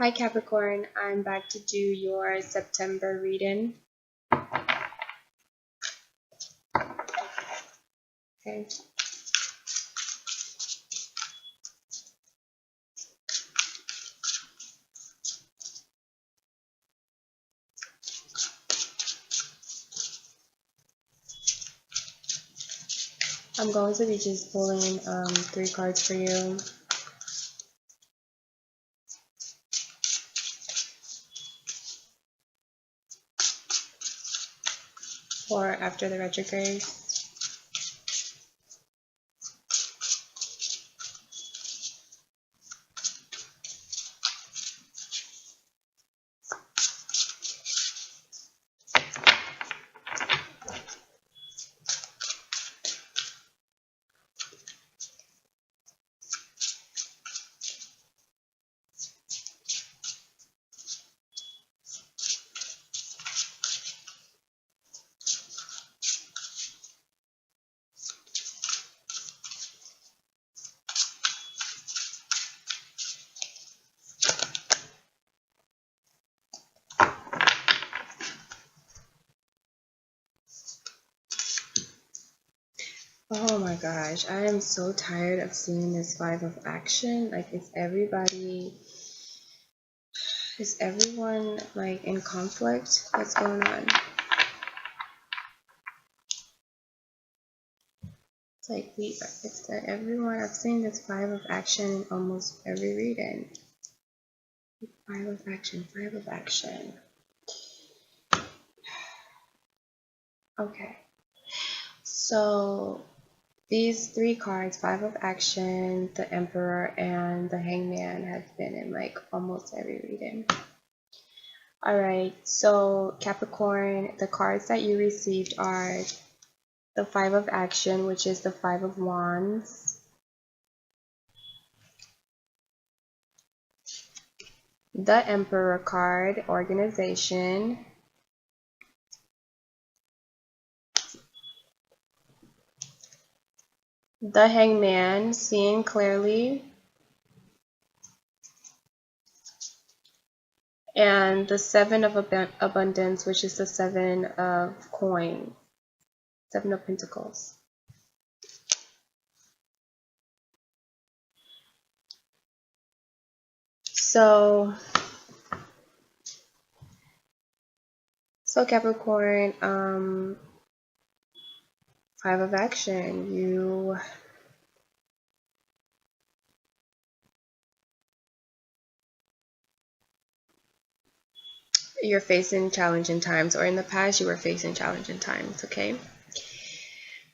Hi Capricorn, I'm back to do your September reading. Okay. I'm going to be just pulling 3 cards for you. For after the retrograde. Oh my gosh, I am so tired of seeing this 5 of action. Like, is everyone like in conflict? What's going on? It's like everyone. I've seen this 5 of action in almost every reading. 5 of action, 5 of action. Okay. So these 3 cards, 5 of action, the Emperor, and the Hangman, have been in like almost every reading. Alright, so Capricorn, the cards that you received are the 5 of action, which is the 5 of Wands, the Emperor card, organization, the Hangman, seeing clearly, and the 7 of abundance, which is the 7 of coins, 7 of pentacles. So Capricorn, 5 of action, you're facing challenging times, or in the past you were facing challenging times, okay?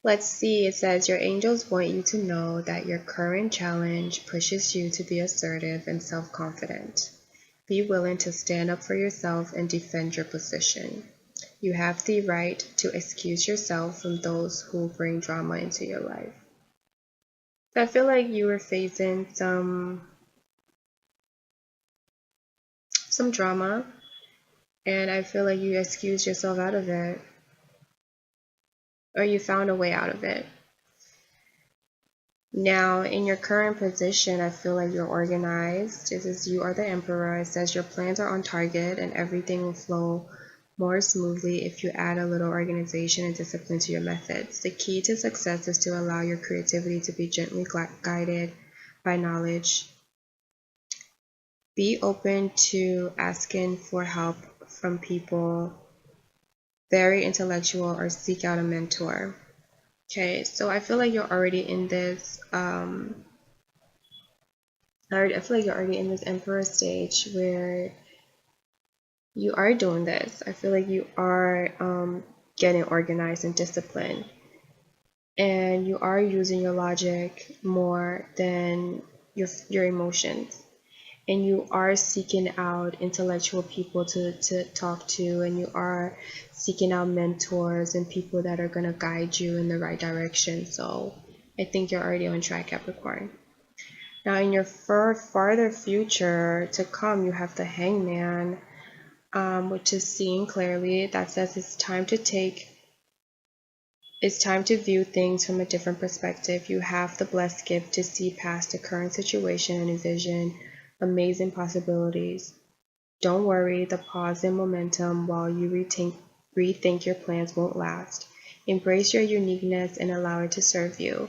Let's see, it says your angels want you to know that your current challenge pushes you to be assertive and self-confident. Be willing to stand up for yourself and defend your position. You have the right to excuse yourself from those who bring drama into your life. I feel like you were facing some drama, and I feel like you excused yourself out of it, or you found a way out of it. Now, in your current position, I feel like you're organized. It says you are the Emperor. It says your plans are on target and everything will flow more smoothly if you add a little organization and discipline to your methods. The key to success is to allow your creativity to be gently guided by knowledge. Be open to asking for help from people very intellectual, or seek out a mentor. Okay, so I feel like you're already in this I feel like you're already in this Emperor stage where you are doing this. I feel like you are getting organized and disciplined, and you are using your logic more than your emotions, and you are seeking out intellectual people to talk to, and you are seeking out mentors and people that are going to guide you in the right direction. So I think you're already on track, Capricorn. Now, in your farther future to come, you have the Hangman, which is seeing clearly. That says it's time to view things from a different perspective. You have the blessed gift to see past the current situation and envision amazing possibilities. Don't worry, the pause in momentum while you rethink your plans won't last. Embrace your uniqueness and allow it to serve you.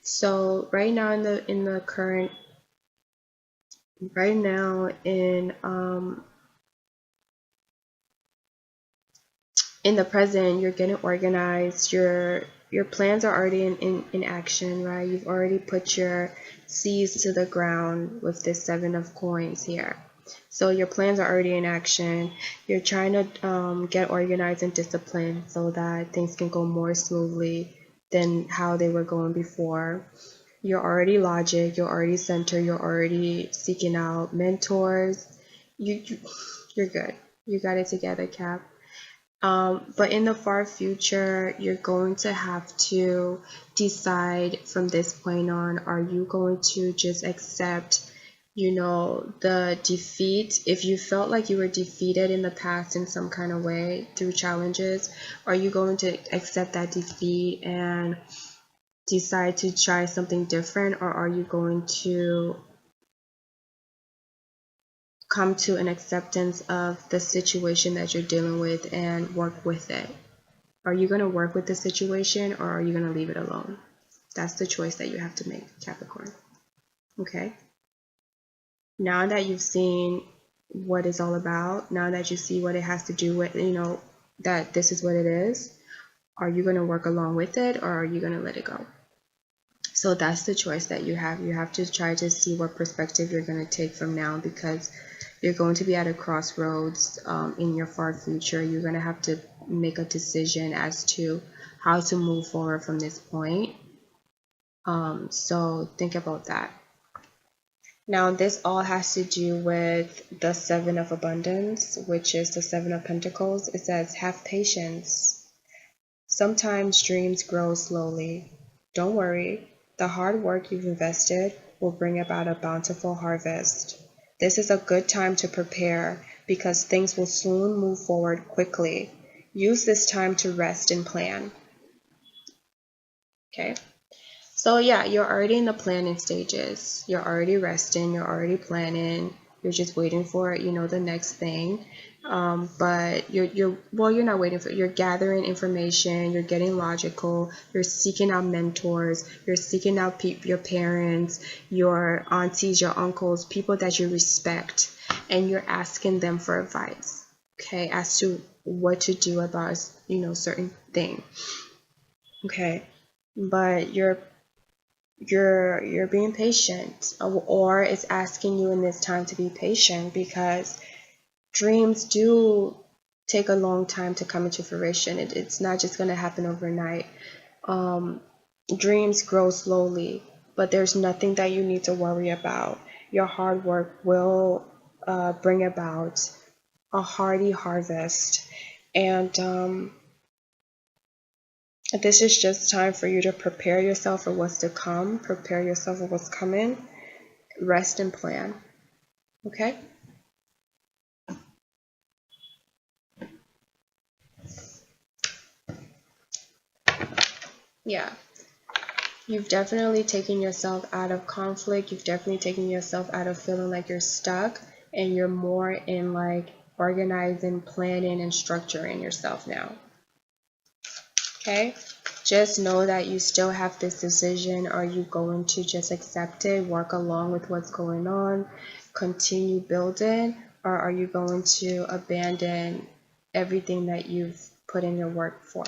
So right now in the current right now in the present, you're getting organized, your plans are already in action, right? You've already put your seeds to the ground with this 7 of coins here. So your plans are already in action. You're trying to get organized and disciplined so that things can go more smoothly than how they were going before. You're already logic, you're already centered, you're already seeking out mentors. You're good. You got it together, Cap. But in the far future, you're going to have to decide from this point on, are you going to just accept, the defeat? If you felt like you were defeated in the past in some kind of way through challenges, are you going to accept that defeat and decide to try something different, or are you going to come to an acceptance of the situation that you're dealing with and work with it? Are you going to work with the situation, or are you going to leave it alone? That's the choice that you have to make, Capricorn. Okay? Now that you've seen what it's all about, now that you see what it has to do with, that this is what it is, are you going to work along with it, or are you going to let it go? So that's the choice that you have. You have to try to see what perspective you're going to take from now, because you're going to be at a crossroads in your far future. You're going to have to make a decision as to how to move forward from this point. So think about that. Now, this all has to do with the 7 of Abundance, which is the 7 of Pentacles. It says, have patience. Sometimes dreams grow slowly. Don't worry. The hard work you've invested will bring about a bountiful harvest. This is a good time to prepare because things will soon move forward quickly. Use this time to rest and plan. Okay? So yeah, you're already in the planning stages. You're already resting, you're already planning. You're just waiting for, the next thing. But you're not waiting for it. You're gathering information, you're getting logical, you're seeking out mentors, you're seeking out your parents, your aunties, your uncles, people that you respect, and you're asking them for advice, okay, as to what to do about, certain thing. Okay. But you're being patient, or it's asking you in this time to be patient, because dreams do take a long time to come into fruition. It's not just going to happen overnight. Dreams grow slowly, but there's nothing that you need to worry about. Your hard work will bring about a hearty harvest, and this is just time for you to prepare yourself for what's to come, prepare yourself for what's coming, rest and plan. Okay? Yeah. You've definitely taken yourself out of conflict. You've definitely taken yourself out of feeling like you're stuck, and you're more in like organizing, planning, and structuring yourself now. Okay? Just know that you still have this decision. Are you going to just accept it, work along with what's going on, continue building, or are you going to abandon everything that you've put in your work for?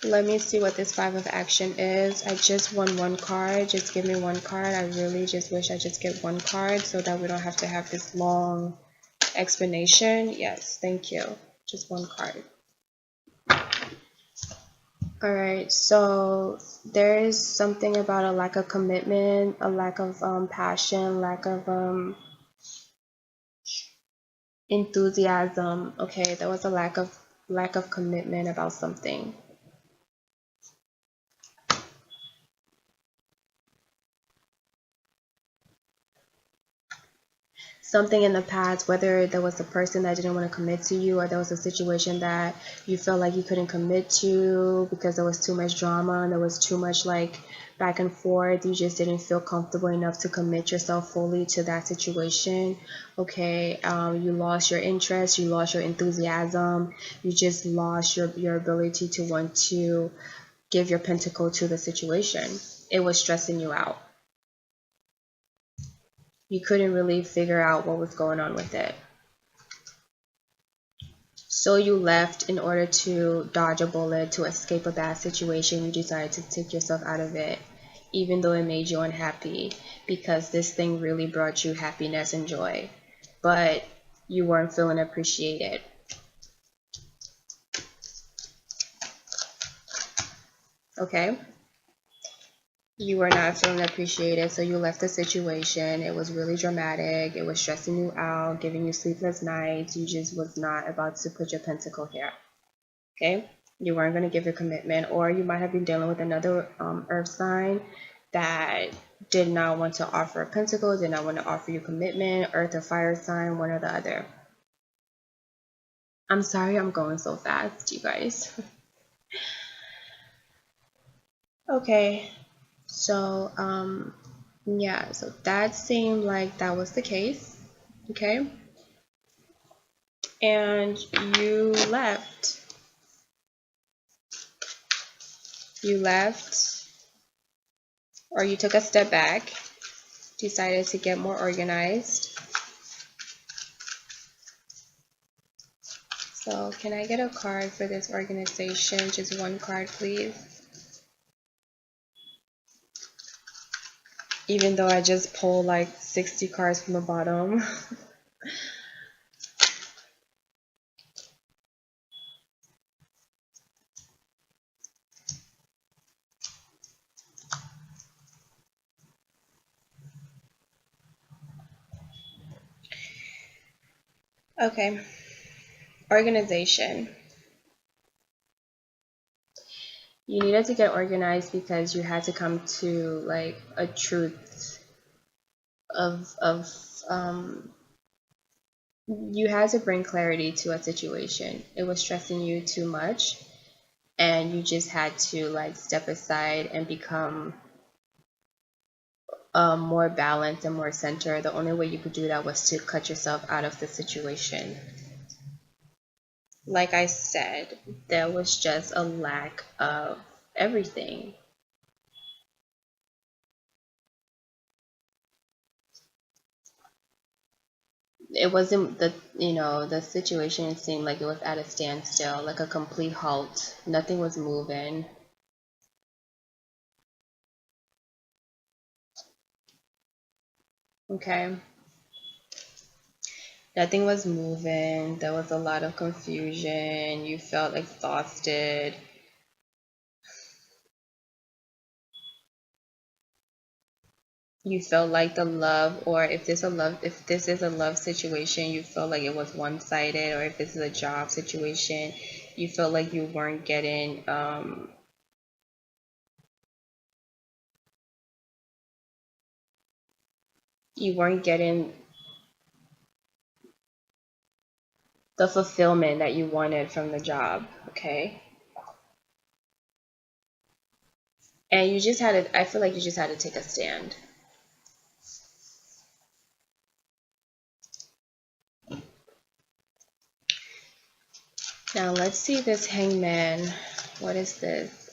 Let me see what this 5 of Action is. I just won one card. Just give me one card. I really just wish I just get one card so that we don't have to have this long explanation. Yes, thank you. Just one card. Alright, so there is something about a lack of commitment, a lack of passion, lack of enthusiasm. Okay, there was a lack of commitment about something. something in the past, whether there was a person that didn't want to commit to you, or there was a situation that you felt like you couldn't commit to because there was too much drama and there was too much like back and forth. You just didn't feel comfortable enough to commit yourself fully to that situation. Okay, you lost your interest, you lost your enthusiasm, you just lost your ability to want to give your pentacle to the situation. It was stressing you out. You couldn't really figure out what was going on with it. So you left in order to dodge a bullet, to escape a bad situation. You decided to take yourself out of it, even though it made you unhappy, because this thing really brought you happiness and joy, but you weren't feeling appreciated. Okay? You were not feeling appreciated, so you left the situation. It was really dramatic. It was stressing you out, giving you sleepless nights. You just was not about to put your pentacle here. Okay? You weren't going to give your commitment, or you might have been dealing with another earth sign that did not want to offer a pentacle, did not want to offer you commitment, earth or fire sign, one or the other. I'm sorry I'm going so fast, you guys. Okay, so yeah, so that seemed like that was the case. Okay, and you left. You left, or you took a step back, decided to get more organized. So can I get a card for this organization? Just one card, please. Even though I just pulled like 60 cards from the bottom. Okay. Organization. You needed to get organized because you had to come to like a truth of you had to bring clarity to a situation. It was stressing you too much, and you just had to like step aside and become more balanced and more centered. The only way you could do that was to cut yourself out of the situation. Like I said, there was just a lack of everything. It wasn't the situation seemed like it was at a standstill, like a complete halt. Nothing was moving. Okay. Nothing was moving. There was a lot of confusion. You felt exhausted. You felt like the love, or if this is a love situation, you felt like it was one-sided, or if this is a job situation, you felt like you weren't getting the fulfillment that you wanted from the job. Okay. And you just had to, I feel like you just had to take a stand. Now let's see this hangman. What is this?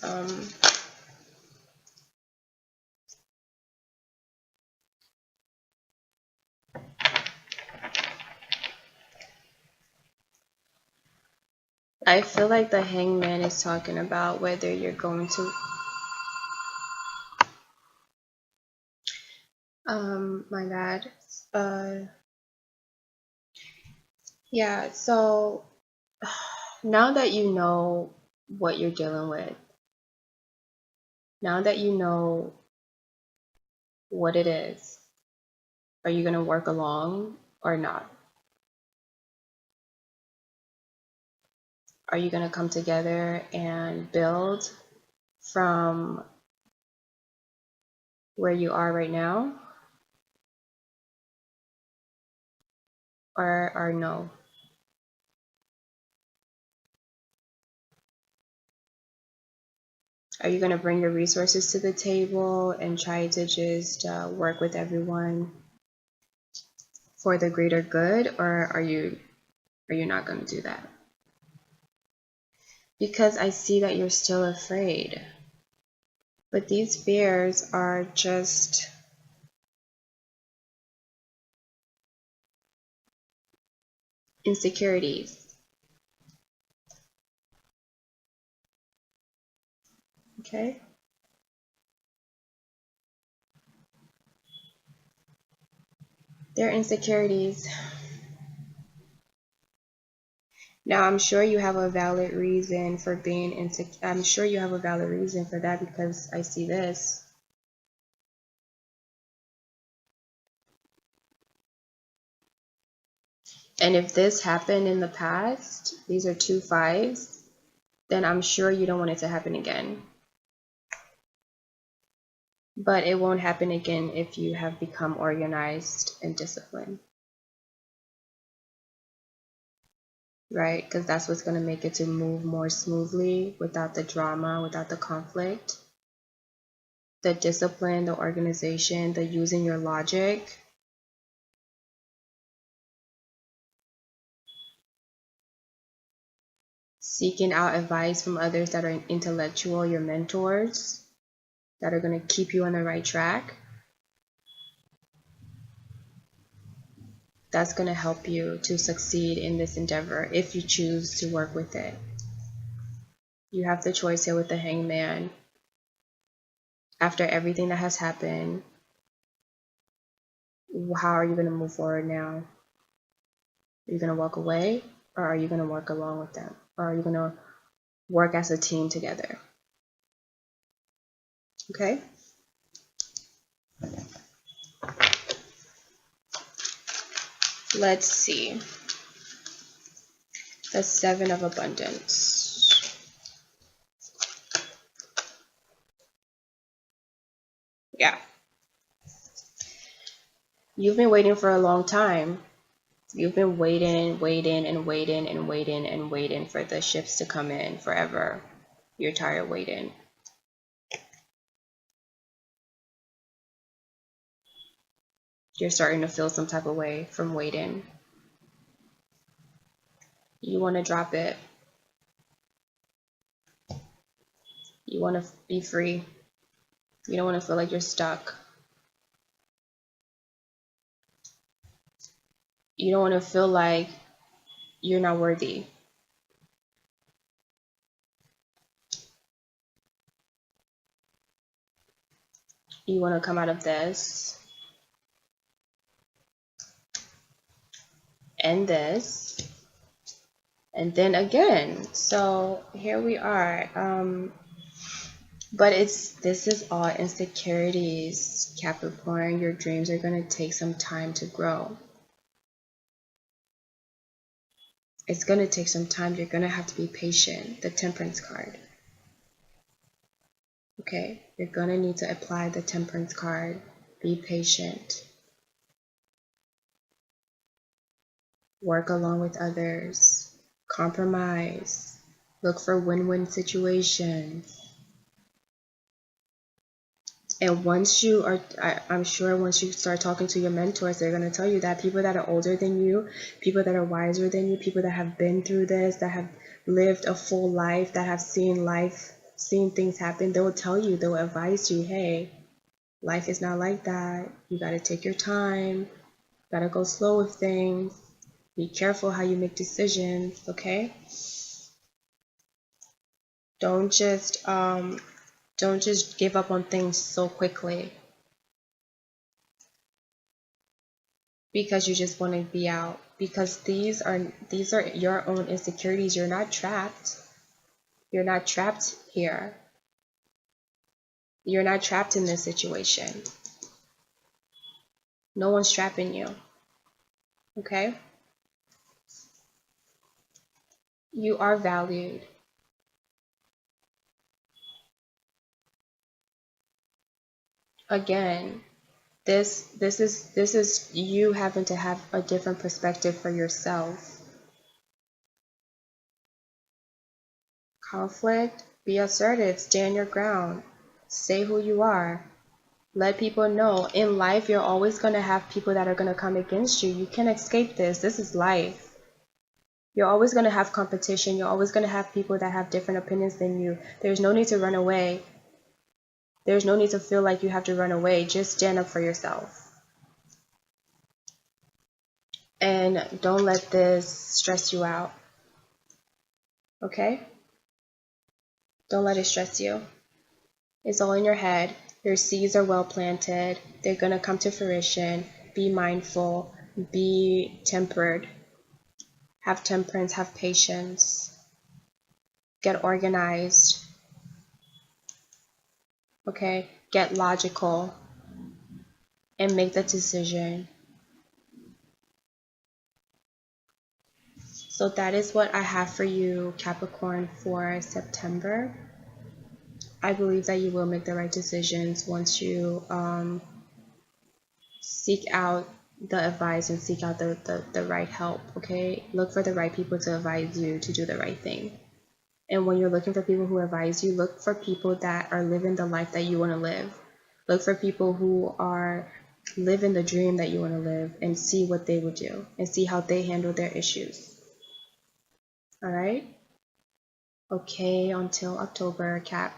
I feel like the hangman is talking about whether you're going to my bad. Yeah, so now that you know what you're dealing with, now that you know what it is, are you going to work along or not? Are you going to come together and build from where you are right now? or no? Are you going to bring your resources to the table and try to just work with everyone for the greater good, or are you not going to do that? Because I see that you're still afraid. But these fears are just insecurities. Okay? They're insecurities. Now, I'm sure you have a valid reason for being insecure. I'm sure you have a valid reason for that because I see this. And if this happened in the past, these are 2 5s, then I'm sure you don't want it to happen again. But it won't happen again if you have become organized and disciplined. Right? Because that's what's going to make it to move more smoothly without the drama, without the conflict. The discipline, the organization, the using your logic. Seeking out advice from others that are intellectual, your mentors, that are going to keep you on the right track. That's going to help you to succeed in this endeavor if you choose to work with it. You have the choice here with the Hangman. After everything that has happened, how are you going to move forward now? Are you going to walk away, or are you going to work along with them? Or are you going to work as a team together? Okay? Let's see. The 7 of Abundance. Yeah. You've been waiting for a long time. You've been waiting for the ships to come in forever. You're tired of waiting. You're starting to feel some type of way from waiting. You want to drop it. You want to be free. You don't want to feel like you're stuck. You don't want to feel like you're not worthy. You want to come out of this and this and then again. So here we are. But this is all insecurities, Capricorn. Your dreams are going to take some time to grow. It's going to take some time. You're going to have to be patient. The Temperance card. Okay, you're going to need to apply the Temperance card. Be patient. Work along with others. Compromise. Look for win-win situations. And once you are, I'm sure once you start talking to your mentors, they're going to tell you that people that are older than you, people that are wiser than you, people that have been through this, that have lived a full life, that have seen life, seen things happen, they will tell you, they will advise you, hey, life is not like that. You got to take your time. Got to go slow with things. Be careful how you make decisions, okay? Don't just give up on things so quickly because you just want to be out, because these are your own insecurities. You're not trapped. You're not trapped here. You're not trapped in this situation. No one's trapping you. Okay? You are valued. Again, This is you having to have a different perspective for yourself. Conflict, be assertive, stand your ground, say who you are. Let people know in life you're always going to have people that are going to come against you. You can't escape this. This is life. You're always going to have competition. You're always going to have people that have different opinions than you. There's no need to run away. There's no need to feel like you have to run away. Just stand up for yourself. And don't let this stress you out. Okay? Don't let it stress you. It's all in your head. Your seeds are well planted. They're going to come to fruition. Be mindful. Be tempered. Have temperance. Have patience. Get organized. Okay? Get logical. And make the decision. So that is what I have for you, Capricorn, for September. I believe that you will make the right decisions once you seek out the advice and seek out the right help, okay? Look for the right people to advise you to do the right thing. And when you're looking for people who advise you, look for people that are living the life that you want to live. Look for people who are living the dream that you want to live, and see what they would do and see how they handle their issues. All right? Okay, until October, Cap.